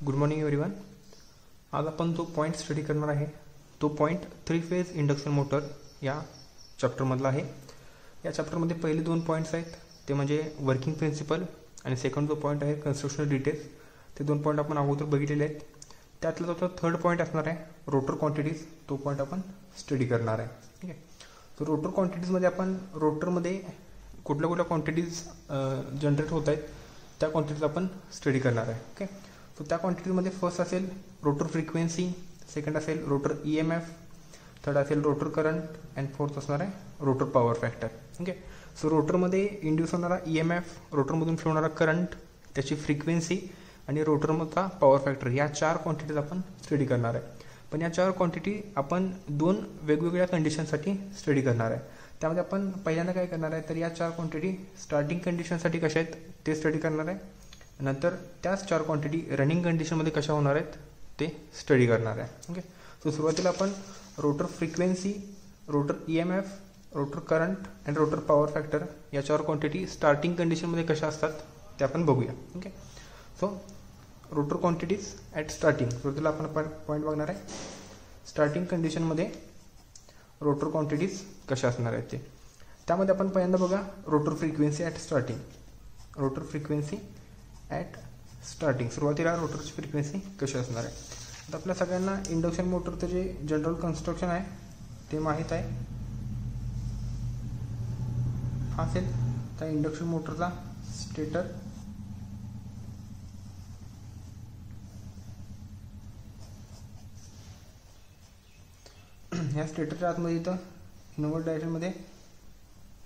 Good morning everyone. आज आपण जो पॉईंट स्टडी करणार आहे तो पॉईंट 3 फेज इंडक्शन मोटर या चॅप्टरमधला आहे. या चॅप्टरमध्ये पहिले 2 पॉईंट्स आहेत ते म्हणजे वर्किंग प्रिन्सिपल आणि सेकंड जो पॉईंट आहे कन्स्ट्रक्शनल डिटेल्स. ते 2 पॉईंट आपण अगोदर बघितलेले आहेत. त्यातला जो थर्ड पॉईंट असणार आहे रोटर क्वांटिटीज, तो पॉईंट आपण स्टडी करणार आहे. ठीक आहे. तर रोटर क्वांटिटीजमध्ये आपण रोटरमध्ये कुठल्या कुठल्या क्वांटिटीज जनरेट होत आहेत त्या क्वांटिटीज आपण स्टडी करणार आहे. ओके. सो त्या क्वांटिटीजमध्ये फर्स्ट असेल रोटर फ्रिक्वेन्सी, सेकंड असेल रोटर EMF, थर्ड असेल रोटर करंट अँड फोर्थ असणार आहे rotor power factor. Okay. So रोटरमध्ये इंड्यूस होणारा EMF, रोटरमधून फ्लो होणारा करंट, त्याची फ्रिक्वेन्सी आणि रोटरमधला पॉवर फॅक्टर या 4 क्वांटिटीज आपण स्टडी करणार आहे. पण या 4 क्वांटिटी आपण 2 वेगवेगळ्या कंडिशनसाठी स्टडी करणार आहे. त्यामध्ये आपण पहिल्यांदा काय करणार आहे तर या 4 क्वांटिटी स्टार्टिंग कंडिशनसाठी कशा आहेत ते स्टडी करणार आहे. नंतर त्याच 4 क्वांटिटी रनिंग कंडिशनमध्ये कशा होणार आहेत ते स्टडी करणार आहे. ओके. सो सुरुवातीला आपण rotor frequency, rotor EMF, rotor current and rotor power factor या 4 क्वांटिटी स्टार्टिंग कंडिशनमध्ये कशा असतात ते आपण बघूया. Okay. So rotor quantities at starting, सुरुवातीला आपण पॉईंट बघणार आहे स्टार्टिंग कंडिशनमध्ये रोटर क्वांटिटीज कशा असणार आहेत ते. त्यामध्ये आपण पहिल्यांदा बघा rotor frequency at starting. Rotor frequency at starting, सुरुवातीला रोटरची फ्रिक्वेन्सी कशी असणार आहे. आता आपल्या सगळ्यांना इंडक्शन मोटरचं जे जनरल कन्स्ट्रक्शन आहे ते माहीत आहे. हा असेल त्या इंडक्शन मोटरचा स्टेटर, ह्या स्टेटरच्या आतमध्ये इथं इनवर्ट डायरेक्शनमध्ये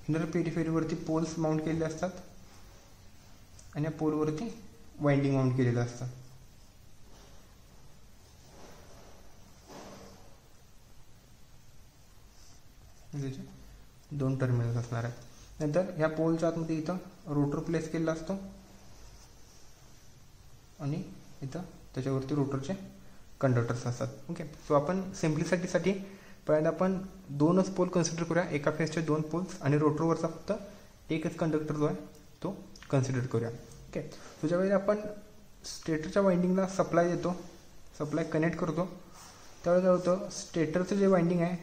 इनर पेरिफेरीवरती पोल्स माउंट केलेले असतात आणि या पोलवरती वाइंडिंग माउंट केलेलं असतं. त्याचे 2 टर्मिनल्स असणार आहेत. नंतर ह्या पोलच्या आतमध्ये इथं रोटर प्लेस केलेला असतो आणि इथं त्याच्यावरती रोटरचे कंडक्टर्स असतात. ओके. सो आपण सिम्प्लिसिटीसाठी पहिल्यांदा आपण 2च पोल कन्सिडर करूया, एका फेसचे 2 पोल्स आणि रोटरवरचा फक्त एकच कंडक्टर जो आहे तो कन्सिडर करूया. ओके. सो ज्यावेळी आपण स्टेटरच्या वाइंडिंगला सप्लाय देतो, सप्लाय कनेक्ट करतो, त्यावेळी काय होतं स्टेटरचं जे वाइंडिंग आहे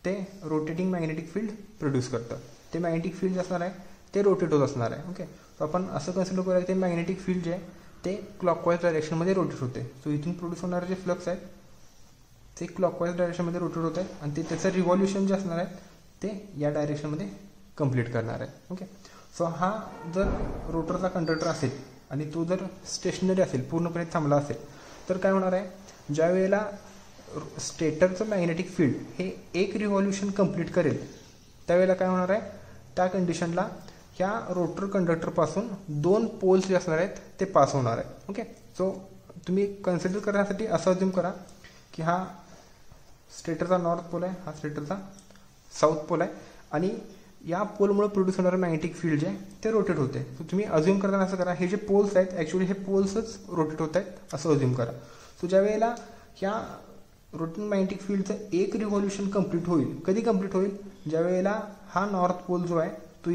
ते रोटेटिंग मॅग्नेटिक फील्ड प्रोड्यूस करतं. ते मॅग्नेटिक फील्ड जे असणार आहे ते रोटेट होत असणार आहे. ओके. सो आपण असं कन्सिडर करूया की ते मॅग्नेटिक फील्ड जे आहे ते क्लॉकवाईज डायरेक्शनमध्ये रोटेट होते. सो इथून प्रोड्यूस होणारे जे फ्लक्स आहेत ते क्लॉकवाईज डायरेक्शनमध्ये रोटेट होत आहेत आणि ते त्याचं रिव्हॉल्युशन जे असणार आहे ते या डायरेक्शनमध्ये कंप्लीट करणार आहे. ओके. सो हा जर रोटरचा कंडक्टर असेल आणि तो जर स्टेशनरी असेल, पूर्णपणे थांबला असेल, तर काय होणार आहे ज्या वेळेला स्टेटरचं मॅग्नेटिक फील्ड हे एक रिव्हॉल्युशन कंप्लीट करेल त्यावेळेला काय होणार आहे त्या कंडिशनला ह्या रोटर कंडक्टरपासून 2 पोल्स जे असणार आहेत ते पास होणार आहे. ओके. सो तुम्ही कन्सिडर करण्यासाठी असं अज्युम करा की हा स्टेटरचा नॉर्थ पोल आहे, हा स्टेटरचा साऊथ पोल आहे आणि या पोलमुळे प्रोड्यूस होणारं मॅग्नेटिक फील्ड जे आहे ते रोटेट होते. सो तुम्ही अज्युम करताना असं करा हे जे पोल्स आहेत ॲक्च्युली हे पोल्सच रोटेट होत आहेत असं अज्युम करा. सो ज्या वेळेला ह्या रोटेटिंग मॅग्नेटिक फील्डचं एक रिव्हॉल्युशन कंप्लीट होईल, कधी कंप्लीट होईल ज्या वेळेला हा नॉर्थ पोल जो आहे तो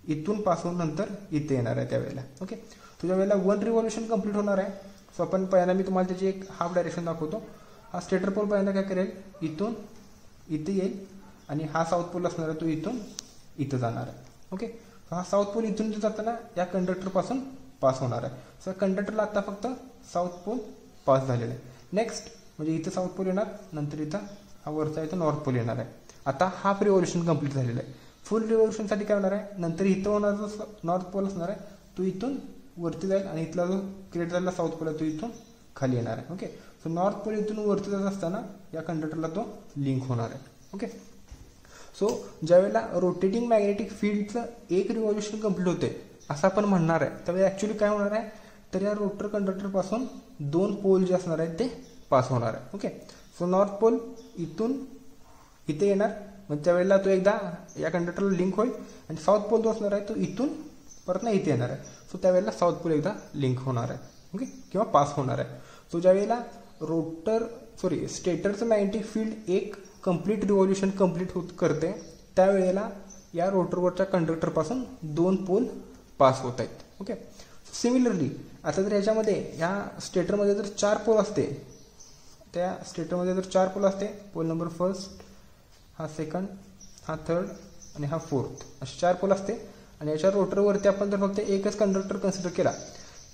इथून पास होऊन नंतर इथे येणार आहे त्यावेळेला. ओके. सो ज्या वेळेला 1 रिव्हॉल्युशन कंप्लीट होणार आहे, सो आपण पहिल्यांदा मी तुम्हाला त्याची एक हाफ डायरेक्शन दाखवतो. हा स्टेटर पोल पहिल्यांदा काय करेल इथून इथे येईल आणि हा साऊथ पोल असणार आहे तो इथून इथं जाणार आहे. ओके. हा साऊथ पोल इथून जाताना या कंडक्टरपासून पास होणार आहे. सो कंडक्टरला आता फक्त साऊथ पोल पास झालेला आहे. नेक्स्ट म्हणजे इथं साऊथ पोल येणार, नंतर इथं हा वरचा इथं नॉर्थ पोल येणार आहे. आता हाफ रिव्हॉल्युशन कंप्लीट झालेलं आहे. फुल रिव्हॉल्युशनसाठी काय होणार आहे नंतर इथं होणार जो नॉर्थ पोल असणार आहे तो इथून वरती जाईल आणि इथला जो क्रिएट झालेला साऊथ पोल आहे तो इथून खाली येणार आहे. ओके. सो नॉर्थ पोल इथून वरती जात असताना या कंडक्टरला तो लिंक होणार आहे. ओके. सो ज्यावेळेला रोटेटिंग मॅग्नेटिक फील्डचं एक रिव्हॉल्युशन कंप्लीट होते असं आपण म्हणणार आहे त्यावेळी ॲक्च्युली काय होणार आहे तर या रोटर कंडक्टरपासून 2 पोल जे असणार आहेत ते पास होणार आहे. ओके. सो नॉर्थ पोल इथून इथे येणार, मग त्यावेळेला तो एकदा या कंडक्टरला लिंक होईल आणि साऊथ पोल जो असणार आहे तो इथून परत ना इथे येणार आहे. सो त्यावेळेला साऊथ पोल एकदा लिंक होणार आहे. ओके. किंवा पास होणार आहे. सो ज्यावेळेला स्टेटरचं मॅग्नेटिक फील्ड एक कंप्लीट रिव्हॉल्युशन कंप्लीट करते त्यावेळेला या रोटरवरच्या कंडक्टरपासून 2 पोल पास होत आहेत. ओके. सिमिलरली आता जर याच्यामध्ये ह्या स्टेटरमध्ये जर 4 पोल असते, त्या स्टेटरमध्ये जर 4 पोल असते, पोल नंबर फर्स्ट, हा सेकंड, हा थर्ड आणि हा फोर्थ, असे 4 पोल असते आणि याच्या रोटरवरती आपण जर फक्त एकच कंडक्टर कन्सिडर केला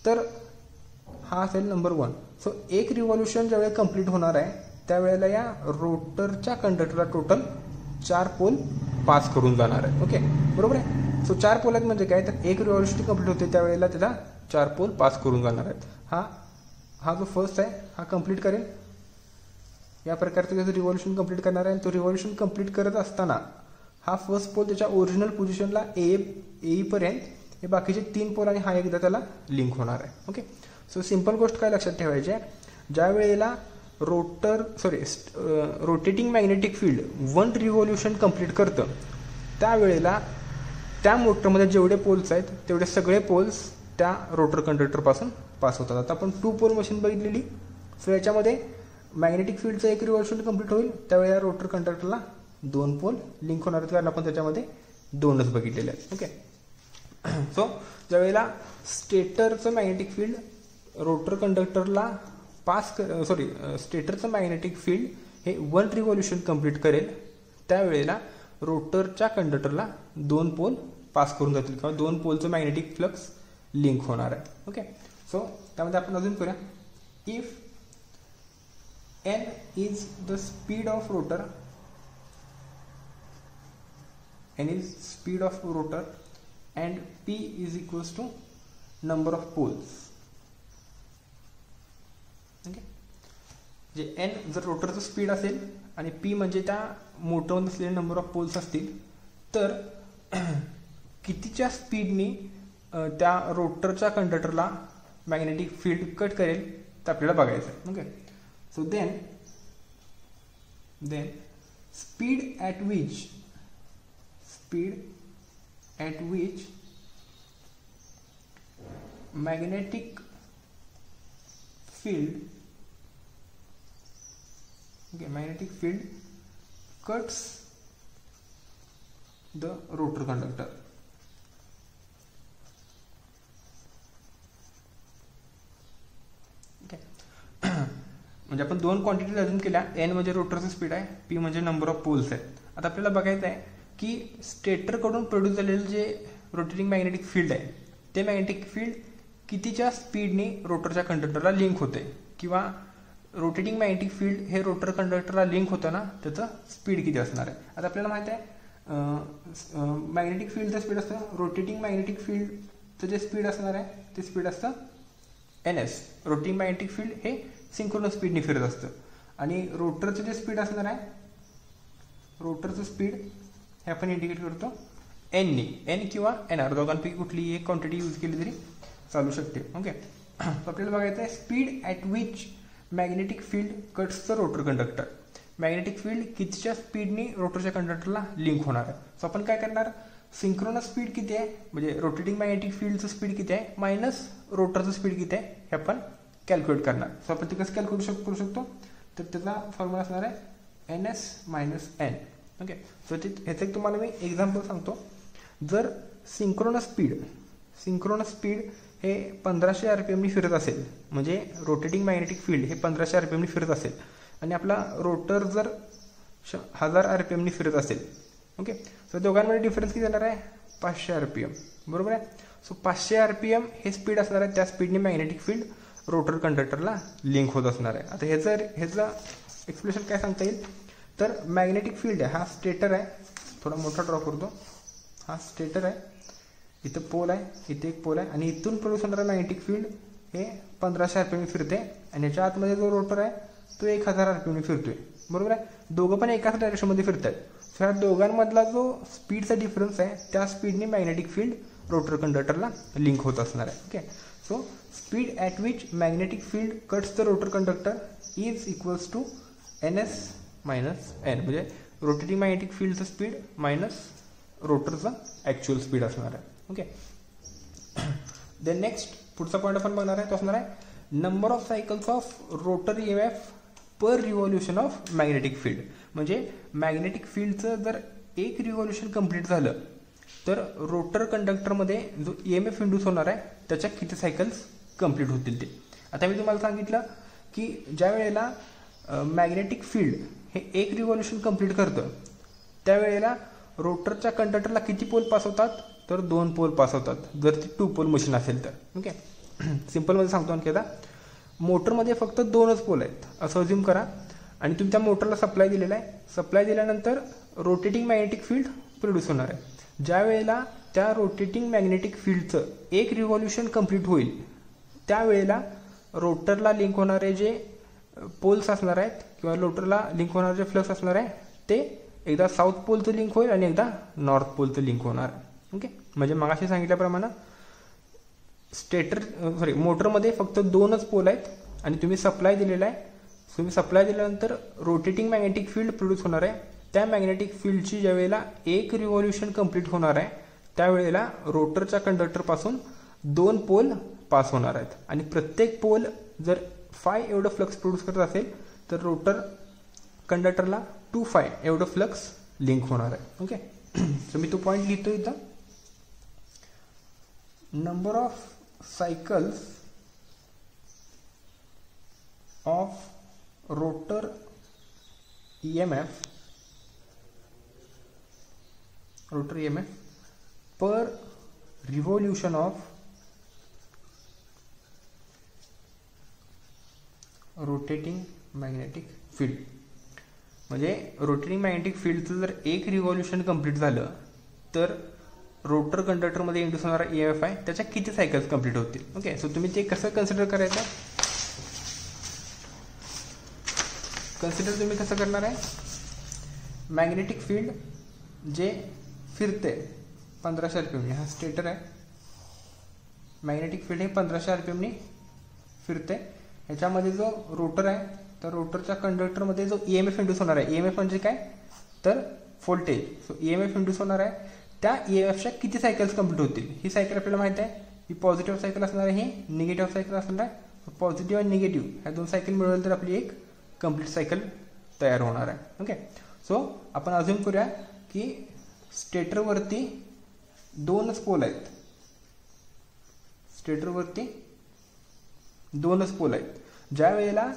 तर हा असेल नंबर 1. सो एक रिव्हॉल्युशन ज्यावेळेला कंप्लीट होणार आहे त्यावेळेला या रोटरच्या कंडक्टरला टोटल 4 पोल पास करून जाणार आहे. ओके, बरोबर आहे. सो 4 पोल आहेत म्हणजे काय, तर एक रिव्हॉल्युशन कंप्लीट होते त्यावेळेला त्याला 4 पोल पास करून जाणार आहेत. हा जो फर्स्ट आहे हा कंप्लीट करेल, या प्रकारचं त्याचं रिव्हॉल्युशन कंप्लीट करणार आहे. तो रिव्हॉल्युशन कंप्लीट करत असताना हा फर्स्ट पोल त्याच्या ओरिजिनल पोझिशनला येईपर्यंत हे बाकीचे 3 पोल आणि हा एकदा त्याला लिंक होणार आहे. ओके, सो सिंपल गोष्ट काय लक्षात ठेवायची आहे, ज्या वेळेला rotating magnetic field 1 revolution complete करतं त्यावेळेला त्या मोटरमध्ये जेवढे पोल्स आहेत तेवढे सगळे पोल्स त्या रोटर कंडक्टरपासून पास होतात. आता आपण 2 पोल मशीन बघितलेली. सो याच्यामध्ये मॅग्नेटिक फील्डचं एक रिव्हॉल्युशन कंप्लीट होईल त्यावेळेला रोटर कंडक्टरला 2 पोल लिंक होणार आहेत, कारण आपण त्याच्यामध्ये 2च बघितलेले आहेत. ओके, सो ज्यावेळेला स्टेटरचं मॅग्नेटिक फील्ड रोटर कंडक्टरला स्टेटरचं मॅग्नेटिक फील्ड हे 1 रिव्हॉल्युशन कंप्लीट करेल त्यावेळेला रोटरच्या कंडक्टरला 2 पोल पास करून जातील किंवा 2 पोलचं मॅग्नेटिक फ्लक्स लिंक होणार आहे. ओके, सो त्यामध्ये आपण अजून करूया. If n is the speed of rotor, n is speed of rotor and p is equals to number of poles. Okay, जे n जर रोटरचं स्पीड असेल आणि p म्हणजे त्या मोटरमध्ये असलेले नंबर ऑफ पोल्स असतील तर कितीच्या स्पीडनी त्या रोटरच्या कंडक्टरला मॅग्नेटिक फील्ड कट करेल ते आपल्याला बघायचं आहे. Okay, so then speed at which magnetic field cuts the rotor conductor. म्हणजे आपण 2 क्वांटिटीज अजून केल्या. n म्हणजे रोटरचं स्पीड आहे, p म्हणजे नंबर ऑफ पोल्स आहेत. आता आपल्याला बघायचं आहे की स्टेटरकडून प्रोड्यूस झालेलं जे रोटेटिंग मॅग्नेटिक फील्ड आहे ते मॅग्नेटिक फील्ड कितीच्या स्पीडने रोटरच्या कंडक्टरला लिंक होते किंवा रोटेटिंग मॅग्नेटिक फील्ड हे रोटर कंडक्टरला लिंक होताना त्याचं स्पीड किती असणार आहे. आता आपल्याला माहिती आहे मॅग्नेटिक फील्डचं स्पीड असतं, रोटेटिंग मॅग्नेटिक फील्डचं जे स्पीड असणार आहे ते स्पीड असतं ns. रोटेटिंग मॅग्नेटिक फील्ड हे सिंक्रोनस स्पीडने फिरत असतं आणि रोटरचं जे स्पीड असणार आहे, रोटरचं स्पीड हे आपण इंडिकेट करतो n किंवा nr, दोघांपैकी कुठलीही एक क्वांटिटी यूज केली तरी चालू शकते. ओके, आपल्याला बघायचं आहे speed at which magnetic field cuts the rotor conductor. Magnetic field कितीच्या स्पीडने रोटरच्या कंडक्टरला लिंक होणार आहे. सो आपण काय करणार, सिंक्रोनस स्पीड किती आहे म्हणजे रोटेटिंग मॅग्नेटिक फील्डचं स्पीड किती आहे मायनस रोटरचं स्पीड किती आहे हे आपण कॅल्क्युलेट करणार. सो आपण ते कसं कॅल्क्युलेट करू शकतो तर त्याचा फॉर्म्युला असणार आहे ns minus n. Okay, so ह्याचं एक तुम्हाला मी एक्झाम्पल सांगतो. जर सिंक्रोनस स्पीड हे 1500 RPM फिरत असेल म्हणजे रोटेटिंग मॅग्नेटिक फील्ड हे 1500 RPM फिरत असेल आणि आपला रोटर जर 1000 RPM फिरत असेल. ओके, सो दोघांमध्ये डिफरन्स किती येणार आहे 500 RPM, बरोबर आहे. सो 500 RPM हे स्पीड असणार आहे, त्या स्पीडने मॅग्नेटिक फील्ड रोटर कंडक्टरला लिंक होत असणार आहे. आता ह्याचं एक्सप्लेनेशन काय सांगता येईल तर मॅग्नेटिक फील्ड आहे, हा स्टेटर आहे, थोडा मोठा ड्रॉ करतो, हा स्टेटर आहे, इथं पोल आहे, इथे एक पोल आहे आणि इथून प्रोड्यूस होणारा मॅग्नेटिक फील्ड हे 1500 RPM फिरते आणि याच्या आतमध्ये जो रोटर आहे तो 1000 RPM फिरतोय, बरोबर आहे. दोघं पण एकाच डायरेक्शनमध्ये फिरत आहेत. सो ह्या दोघांमधला जो स्पीडचा डिफरन्स आहे त्या स्पीडने मॅग्नेटिक फील्ड रोटर कंडक्टरला लिंक होत असणार आहे. Okay, so speed at which magnetic field cuts the rotor conductor is equals to ns minus n, म्हणजे रोटेटिंग मॅग्नेटिक फील्डचं स्पीड मायनस रोटरचं ॲक्च्युअल स्पीड असणार आहे. ओके, देन नेक्स्ट पुढचा पॉईंट आपण बघणार आहे तो असणार आहे number of cycles of rotor EMF per revolution of magnetic field. म्हणजे मॅग्नेटिक फील्डचं जर एक रिव्हॉल्युशन कंप्लीट झालं तर रोटर कंडक्टरमध्ये जो EMF इंड्यूस होणार आहे त्याच्या किती सायकल्स कंप्लीट होतील ते. आता मी तुम्हाला सांगितलं की ज्या वेळेला मॅग्नेटिक फील्ड हे एक रिव्हॉल्युशन कंप्लीट करतं त्यावेळेला रोटरच्या कंडक्टरला किती पोल पास होतात, तर 2 पोल पास होतात, जर ती 2 पोल मशीन असेल तर. ओके, सिम्पलमध्ये सांगतो आणखी आता. मोटरमध्ये फक्त 2च पोल आहेत असं अज्युम करा आणि तुम्ही त्या मोटरला सप्लाय दिलेला आहे. सप्लाय दिल्यानंतर रोटेटिंग मॅग्नेटिक फील्ड प्रोड्यूस होणार आहे. ज्या वेळेला त्या रोटेटिंग मॅग्नेटिक फील्डचं एक रिव्हॉल्युशन कंप्लीट होईल त्यावेळेला रोटरला लिंक होणारे जे पोल्स असणार आहेत किंवा रोटरला लिंक होणारे जे फ्लक्स असणार आहे ते एकदा साऊथ पोलचं लिंक होईल आणि एकदा नॉर्थ पोलचं लिंक होणार. ओके, म्हणजे मगाशी सांगितल्याप्रमाणे मोटरमध्ये फक्त 2च पोल आहेत आणि तुम्ही सप्लाय दिलेला आहे. तुम्ही सप्लाय दिल्यानंतर रोटेटिंग मॅग्नेटिक फील्ड प्रोड्यूस होणार आहे. त्या मॅग्नेटिक फील्डची ज्या वेळेला एक रिव्हॉल्युशन कंप्लीट होणार आहे त्यावेळेला रोटरच्या कंडक्टरपासून 2 पोल पास होणार आहेत आणि प्रत्येक पोल जर फाय एवढं फ्लक्स प्रोड्यूस करत असेल तर रोटर कंडक्टरला 2φ एवढं फ्लक्स लिंक होणार आहे. ओके, सो मी तो पॉईंट लिहितो इथं. Number of cycles of rotor EMF per revolution of rotating magnetic field. म्हणजे रोटेटिंग मॅग्नेटिक फील्डचं जर एक रिव्हॉल्युशन कंप्लीट झालं तर रोटर कंडक्टरमध्ये इंड्यूस होणारा EMF आहे त्याच्या किती सायकल्स कंप्लीट होतील. ओके, सो तुम्ही ते कसं कन्सिडर करायचं, तुम्ही कसं करणार आहे. मॅग्नेटिक फील्ड जे फिरते 1500 RPM हा स्टेटर आहे. मॅग्नेटिक फील्ड हे 1500 RPM फिरते. ह्याच्यामध्ये जो रोटर आहे तर रोटरच्या कंडक्टरमध्ये जो EMF इंड्यूस होणार आहे, EMF म्हणजे काय तर व्होल्टेज. सो EMF इंड्यूस होणार आहे त्या EMFच्या किती सायकल्स कंप्लीट होतील. ही सायकल आपल्याला माहिती आहे, ही पॉझिटिव्ह सायकल असणार आहे, ही निगेटिव्ह सायकल असणार आहे. पॉझिटिव्ह आणि निगेटिव्ह ह्या 2 सायकल मिळवलं तर आपली एक कंप्लीट सायकल तयार होणार आहे. ओके, सो आपण अज्युम करूया की स्टेटरवरती 2च पोल आहेत. स्टेटरवरती 2च पोल आहेत. ज्या वेळेला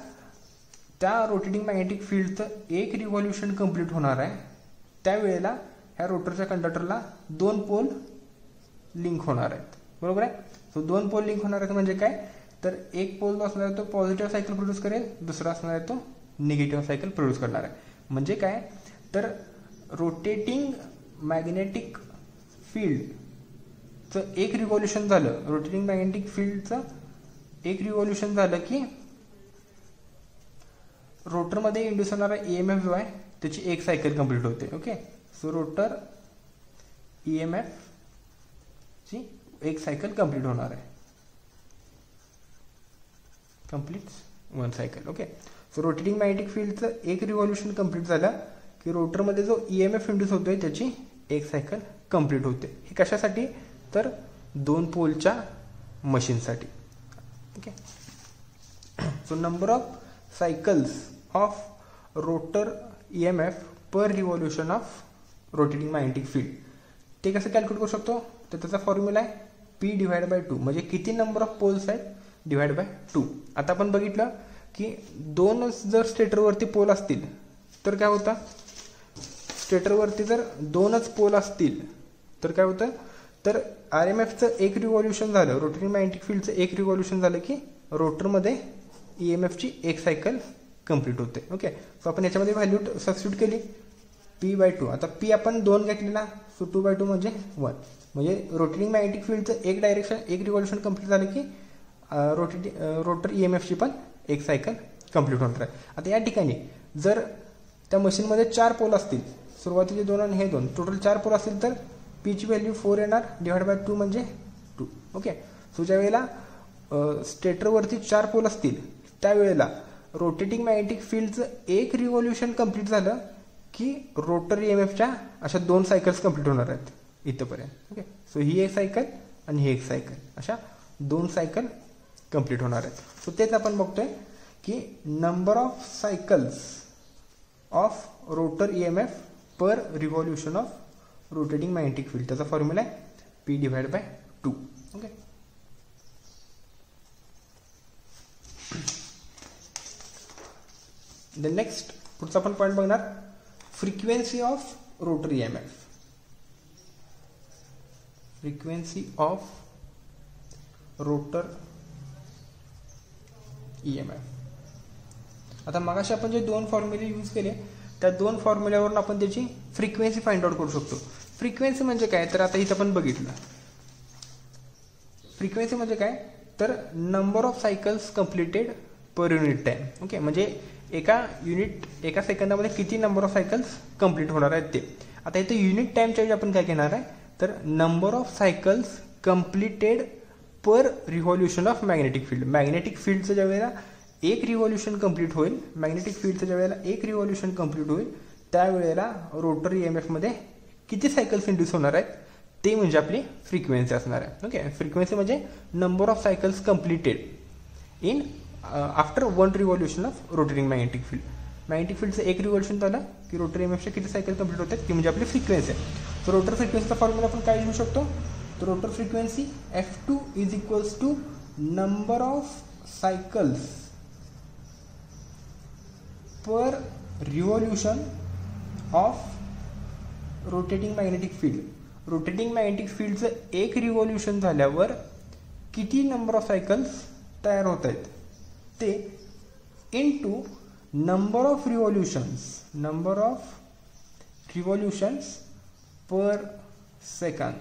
त्या रोटेटिंग मॅग्नेटिक फील्डचं एक रिव्हॉल्युशन कंप्लीट होणार आहे त्यावेळेला ह्या रोटरच्या कंडक्टरला 2 पोल लिंक होणार आहेत. बरोबर आहे. सो 2 पोल लिंक होणार आहेत म्हणजे काय तर एक पोल असणार आहे तो पॉझिटिव्ह सायकल प्रोड्यूस करेल, दुसरा असणार आहे तो निगेटिव्ह सायकल प्रोड्यूस करणार आहे. म्हणजे काय तर रोटेटिंग मॅग्नेटिक फील्डचं एक रिव्हॉल्युशन झालं, रोटेटिंग मॅग्नेटिक फील्डचं एक रिव्हॉल्युशन झालं की रोटरमध्ये इंड्यूस होणारा EMF जो आहे त्याची एक सायकल कंप्लीट होते. ओके, सो रोटर EMF ची एक सायकल कंप्लीट होणार आहे, complete 1 cycle. Okay, so rotating magnetic फील्डचं एक रिव्हॉल्युशन कंप्लीट झालं की रोटरमध्ये जो EMF इंड्यूस होतोय त्याची एक सायकल कंप्लीट होते. हे कशासाठी तर 2 पोलच्या मशीनसाठी. Okay, so number of cycles of rotor EMF per revolution of rotating magnetic field ते कसं कॅल्क्युलेट करू शकतो तर त्याचा फॉर्म्युला आहे P/2 म्हणजे किती नंबर ऑफ पोल्स आहेत डिवाइड बाय 2. आता आपण बघितलं की 2च जर स्टेटरवरती पोल असतील तर काय होतं, स्टेटरवरती जर 2च पोल असतील तर काय होतं तर RMFचं एक रिव्हॉल्युशन झालं, रोटेटिंग मॅग्नेटिक फील्डचं एक रिव्हॉल्युशन झालं की रोटरमध्ये EMFची एक सायकल कंप्लीट होते. ओके, सो आपण याच्यामध्ये व्हॅल्यू सबस्टिट्यूट केली P/2. आता P आपण 2 घेतलेला, सो 2/2 म्हणजे 1. म्हणजे रोटेटिंग मॅग्नेटिक फील्डचं एक रिव्हॉल्युशन कंप्लीट झालं की रोटर EMFची पण एक सायकल कंप्लीट होणार आहे. आता या ठिकाणी जर त्या मशीनमध्ये 4 पोल असतील, सुरुवातीचे 2 आणि हे 2 टोटल 4 पोल असतील तर P ची व्हॅल्यू 4 येणार डिवाइड बाय 2 म्हणजे 2. ओके, सो ज्या वेळेला स्टेटरवरती 4 पोल असतील त्यावेळेला रोटेटिंग मॅग्नेटिक फील्डचं एक रिव्हॉल्युशन कंप्लीट झालं की रोटर EMFच्या अशा 2 सायकल्स कंप्लीट होणार आहेत इथंपर्यंत. ओके, सो ही एक सायकल आणि ही एक सायकल, अशा 2 सायकल कंप्लीट होणार आहेत. सो तेच आपण बघतोय की number of cycles of rotor EMF per revolution of rotating magnetic field त्याचा फॉर्म्युला आहे P/2. ओके, द नेक्स्ट पुढचा आपण पॉईंट बघणार frequency of rotor EMF. Frequency of rotor EMF. आता मगाशी आपण जे दोन फॉर्म्युले यूज केले त्या दोन फॉर्म्युल्यावरून आपण त्याची फ्रिक्वेन्सी फाइंड आउट करू शकतो. फ्रिक्वेन्सी म्हणजे काय तर आता इथं आपण बघितलं. फ्रिक्वेन्सी म्हणजे काय तर number of cycles completed per unit time. Okay, म्हणजे एका सेकंदामध्ये किती नंबर ऑफ सायकल्स कंप्लीट होणार आहेत ते. आता इथे युनिट टाइमच्या ऐवजी आपण काय घेणार आहे तर number of cycles completed per revolution of magnetic field. Magnetic फील्डचं ज्या वेळेला एक रिव्हॉल्युशन कंप्लीट होईल, मॅग्नेटिक फील्डचं ज्या वेळेला एक रिव्हॉल्युशन कंप्लीट होईल त्यावेळेला रोटर EMF मध्ये किती सायकल्स इंड्यूस होणार आहेत ते म्हणजे आपली फ्रिक्वेन्सी असणार आहे. ओके, फ्रिक्वेन्सी म्हणजे number of cycles completed in after one revolution of rotating magnetic field. Magnetic फील्डचं एक रिव्हॉल्युशन झालं की रोटर EMFचे किती सायकल कंप्लीट होतात ती म्हणजे आपली फ्रिक्वेन्सी आहे. तर रोटर फ्रिक्वेन्सीचा फॉर्म्युला आपण काय लिहू शकतो तर rotor frequency F2 is equals to number of cycles per revolution of rotating magnetic field. Rotating magnetic फील्डचं एक रिव्हॉल्युशन झाल्यावर किती नंबर ऑफ सायकल्स तयार होत आहेत ते into number of revolutions per second.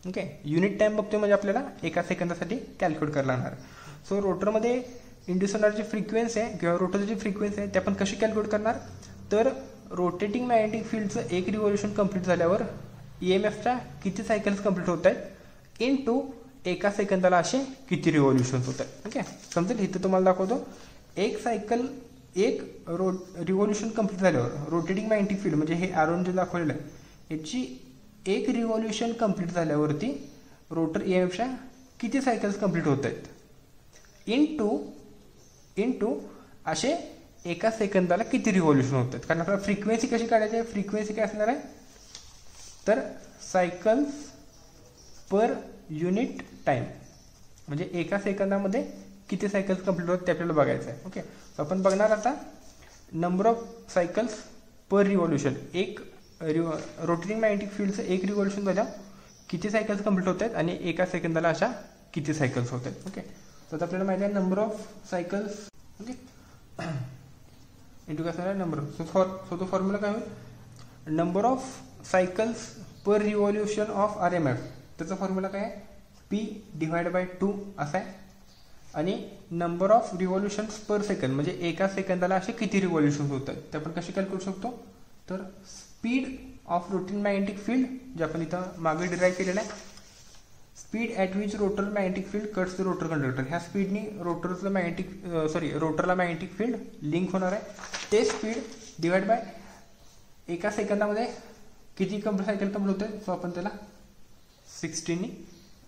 Okay, unit time बघतोय म्हणजे आपल्याला एका सेकंदासाठी कॅल्क्युलेट करायला लागणार. सो रोटरमध्ये इंड्यूस होणारी फ्रिक्वेन्सी आहे किंवा रोटरची जी फ्रिक्वेन्सी आहे ते आपण कशी कॅल्क्युलेट करणार तर रोटेटिंग मॅग्नेटिक फील्डचं एक रिव्हॉल्युशन कंप्लीट झाल्यावर EMFच्या किती सायकल्स कंप्लीट होत आहेत इनटू एका सेकंदाला असे किती रिव्हॉल्युशन्स होत आहेत. ओके, समजेल. इथं तुम्हाला दाखवतो एक रिव्हॉल्युशन कंप्लीट झाल्यावर रोटेटिंग मॅग्नेटिक फील्ड म्हणजे हे आरोन जे दाखवलेलं आहे याची एक रिव्हॉल्युशन कंप्लीट झाल्यावरती रोटर EMFच्या किती सायकल्स कंप्लीट होत आहेत इनटू असे एका सेकंदाला किती रिव्हॉल्युशन होत आहेत. कारण आपल्याला फ्रिक्वेन्सी कशी काढायची आहे, फ्रिक्वेन्सी काय असणार आहे तर सायकल्स पर युनिट टाइम म्हणजे एका सेकंदामध्ये किती सायकल्स कंप्लीट होतात ते आपल्याला बघायचं आहे. ओके, सो आपण बघणार आता number of cycles per revolution. एक रोटेटिंग मॅग्नेटिक फील्डचं एक रिव्हॉल्युशन झालं किती सायकल्स कंप्लीट होत आहेत आणि एका सेकंदाला अशा किती सायकल्स होत आहेत. ओके, तर आता आपल्याला माहिती आहे number of cycles okay into काय असणार आहे नंबर. सो तो फॉर्म्युला काय होईल number of cycles per revolution of RMF. त्याचा फॉर्म्युला काय आहे P/2 असा आहे. आणि number of revolutions per second म्हणजे एका सेकंदाला असे किती रिव्हॉल्युशन्स होत आहेत ते आपण कशी कॅल्क्युलेट करू शकतो तर speed of rotating magnetic field जे आपण इथं मागे डिराईव्ह केलेलं आहे. Speed at which rotor magnetic field cuts the rotor conductor. ह्या स्पीडनी रोटरला मॅग्नेटिक फील्ड लिंक होणार आहे. ते स्पीड डिवाइड बाय एका सेकंदामध्ये किती सायकल कंप्लीट होते सो आपण त्याला 16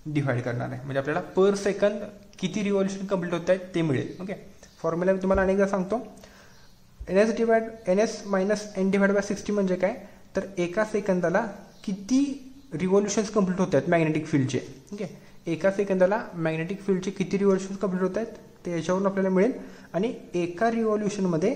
डिवाइड करणार आहे म्हणजे आपल्याला पर सेकंद किती रिव्हॉल्युशन कंप्लीट होत आहेत ते मिळेल. ओके, फॉर्म्युला मी तुम्हाला अनेकदा सांगतो. NS minus N divide by 60 म्हणजे काय तर एका सेकंदाला किती रिव्हॉल्युशन्स कंप्लीट होत आहेत मॅग्नेटिक फील्डचे. ओके, एका सेकंदाला मॅग्नेटिक फील्डचे किती रिव्हॉल्युशन्स कंप्लीट होत आहेत ते याच्यावरून आपल्याला मिळेल. आणि एका रिव्हॉल्युशनमध्ये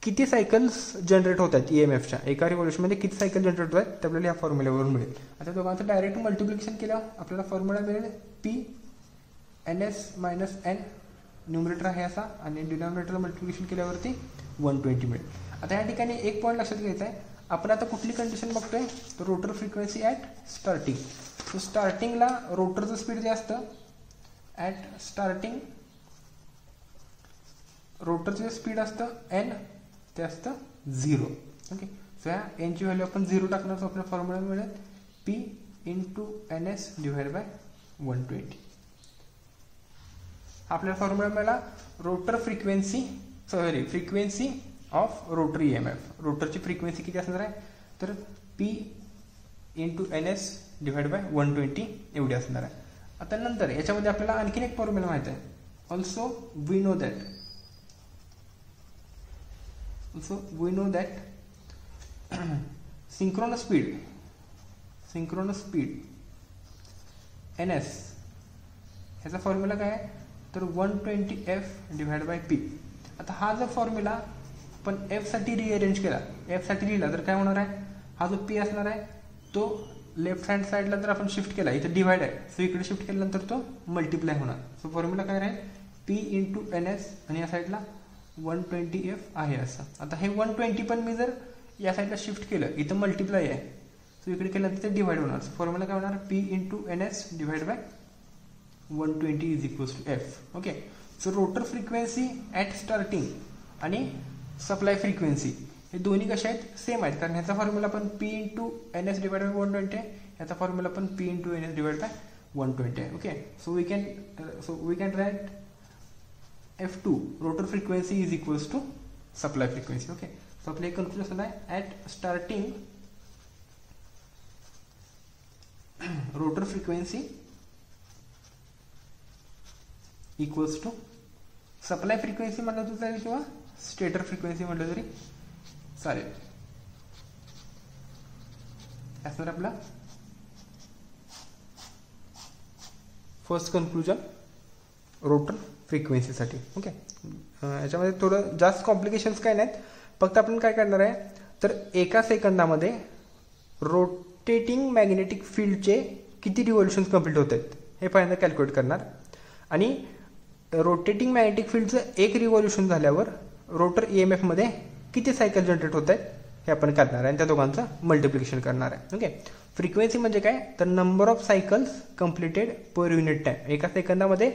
किती सायकल्स जनरेट होत आहेत EMFच्या एका रिव्हॉल्युशनमध्ये किती सायकल जनरेट होत आहेत ते आपल्याला या फॉर्म्युल्यावरून मिळेल. आता दोघांचं डायरेक्ट मल्टिप्लिकेशन केल्यावर आपल्याला फॉर्म्युला मिळेल P/NS मायनस N. न्यूमरेटर आहे असा आणि डिनॉमिनेटरला मल्टिप्लिकेशन केल्यावरती 120 मिळेल. आता या ठिकाणी एक पॉईंट लक्षात घ्यायचा आहे. आपण आता कुठली कंडिशन बघतोय तर rotor frequency at starting. So स्टार्टिंगला रोटरचं स्पीड जे असतं ॲट स्टार्टिंग रोटरचं स्पीड असतं N ते असतं 0. ओके, सो ह्या Nची व्हॅल्यू आपण 0 टाकणार सो आपल्या फॉर्म्युला मिळेल P/NS डिवाइड बाय 120. आपल्या फॉर्म्युला मिळाला rotor frequency of rotor EMF. रोटरची फ्रिक्वेन्सी किती असणार आहे तर P/NS डिवाइड बाय 120 एवढी असणार आहे. आता नंतर याच्यामध्ये आपल्याला आणखीन एक फॉर्म्युला माहिती आहे. Also we know that synchronous speed NS ह्याचा फॉर्म्युला काय आहे तर 120F डिवाइड बाय P. आता हा जर फॉर्म्युला पण एफसाठी रिअरेंज केला, एफसाठी लिहिला तर काय होणार आहे, हा जो पी असणार आहे तो लेफ्ट हँड साईडला जर आपण शिफ्ट केला, इथं डिवाइड आहे सो इकडे शिफ्ट केल्यानंतर तो मल्टिप्लाय होणार. सो फॉर्म्युला काय राहील, पी इंटू एन एस आणि या साईडला 120F आहे असं. आता हे 120 पण मी जर या साईडला शिफ्ट केलं, इथं मल्टिप्लाय आहे सो इकडे केल्यानंतर ते डिवाइड होणार. सो फॉर्म्युला काय होणार, P into N S divide by 120 is equals to F. Okay. So rotor frequency at starting आणि सप्लाय फ्रिक्वेन्सी हे दोन्ही कशा आहेत, सेम आहेत, कारण ह्याचा फॉर्म्युला पण P into N S divide by 120 आहे, ह्याचा फॉर्म्युला पण P into N S divide by 120 आहे. Okay. So we can write F2 rotor frequency is equals to supply frequency. Okay. So आपलं एक कन्क्लुजन आहे, at starting rotor frequency equals to supply frequency म्हणलं तरी चालेल किंवा stator frequency म्हटलं तरी चालेल. असणार आपला फर्स्ट कन्क्लुजन रोटर फ्रिक्वेन्सीसाठी. ओके. याच्यामध्ये थोडं जास्त कॉम्प्लिकेशन्स काय नाहीत, फक्त आपण काय करणार आहे तर एका सेकंदामध्ये रोटेटिंग मॅग्नेटिक फील्डचे किती रिव्होल्युशन्स कंप्लीट होत आहेत हे पहिल्यांदा कॅल्क्युलेट करणार आणि रोटेटिंग मॅग्नेटिक फील्डचं एक रिव्होल्युशन झाल्यावर रोटर EMF मध्ये किती सायकल जनरेट होत आहेत हे आपण करणार आहे आणि त्या दोघांचं मल्टिप्लिकेशन करणार आहे. ओके. फ्रिक्वेन्सी म्हणजे काय तर number of cycles completed per unit time, एका सेकंदामध्ये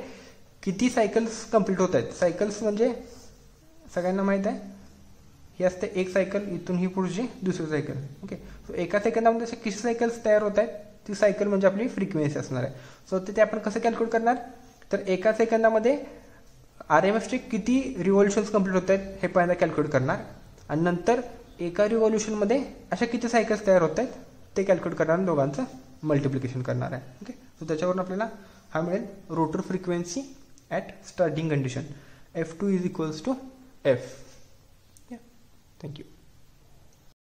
किती सायकल्स कंप्लीट होत आहेत. सायकल्स म्हणजे सगळ्यांना माहीत आहे ही असते एक सायकल, इथून ही पुढची दुसरी सायकल. ओके. सो एका सेकंदामध्ये असे किती सायकल्स तयार होत आहेत ती सायकल म्हणजे आपली फ्रिक्वेन्सी असणार आहे. सो ते आपण कसं कॅल्क्युलेट करणार तर एका सेकंदामध्ये RMSचे किती रिव्होल्युशन्स कंप्लीट होत आहेत हे पहिल्यांदा कॅल्क्युलेट करणार आणि नंतर एका रिव्होल्युशनमध्ये अशा किती सायकल्स तयार होत आहेत ते कॅल्क्युलेट करणार आणि दोघांचं मल्टिप्लिकेशन करणार आहे. ओके. सो त्याच्यावरून आपल्याला हा मिळेल rotor frequency at starting condition F2 is equals to F. Thank you.